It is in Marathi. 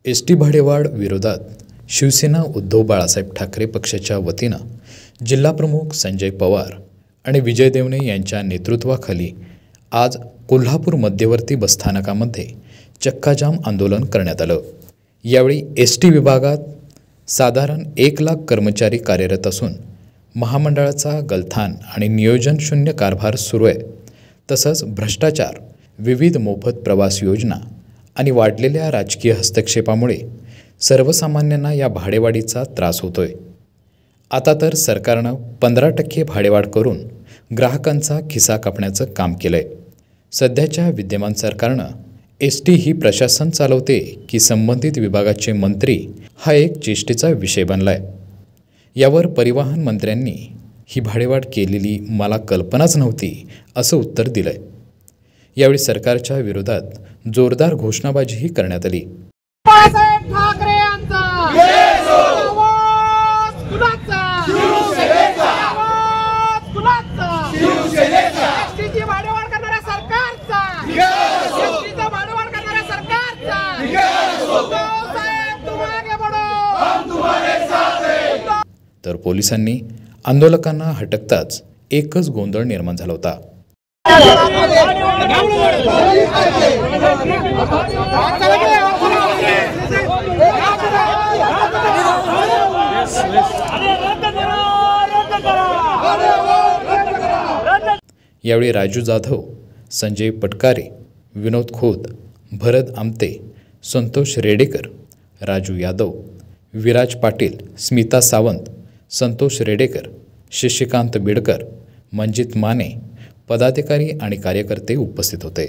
एसटी भाडेवाढ विरोधात शिवसेना उद्धव बाळासाहेब ठाकरे पक्षाच्या वतीनं जिल्हाप्रमुख संजय पवार आणि विजय देवणे यांच्या नेतृत्वाखाली आज कोल्हापूर मध्यवर्ती बसस्थानकामध्ये चक्काजाम आंदोलन करण्यात आलं। यावेळी एसटी विभागात साधारण 1 लाख कर्मचारी कार्यरत असून महामंडळाचा गलथान आणि नियोजन शून्य कारभार सुरू आहे। तसंच भ्रष्टाचार, विविध मोफत प्रवास योजना आणि वाढलेल्या राजकीय हस्तक्षेपामुळे सर्वसामान्यांना या भाडेवाढीचा त्रास होतोय। आता तर सरकारनं 15% भाडेवाढ करून ग्राहकांचा खिसा कापण्याचं काम केलंय। सध्याच्या विद्यमान सरकारनं एसटी ही प्रशासन चालवते की संबंधित विभागाचे मंत्री हा एक चेष्टेचा विषय बनलाय। यावर परिवहन मंत्र्यांनी ही भाडेवाढ केलेली मला कल्पनाच नव्हती असं उत्तर दिलंय। यावेळी सरकारच्या विरोधात जोरदार घोषणाबाजीही करण्यात आली। बाळासाहेब ठाकरे यांचा आवाज कुणाचा? शिवसेनेचा आवाज कुणाचा? शिवसेनेचा। एसटीची भाडेवाढ करणाऱ्या सरकारचा, एसटीचा भाडेवाढ करणाऱ्या सरकारचा। साहेब तुम आगे बढ़ो, हम तुम्हारे साथ हैं। तर पोलिसांनी आंदोलकांना हटकताच एकच गोंधळ निर्माण झाला होता। यावेळी राजू जाधव, संजय पटकारे, विनोद खोत, भरत आमते, संतोष रेडेकर, राजू यादव, विराज पाटील, स्मिता सावंत, संतोष रेडेकर, शशिकांत बिडकर, मंजित माने, पदाधिकारी आणि कार्यकर्ते उपस्थित होते।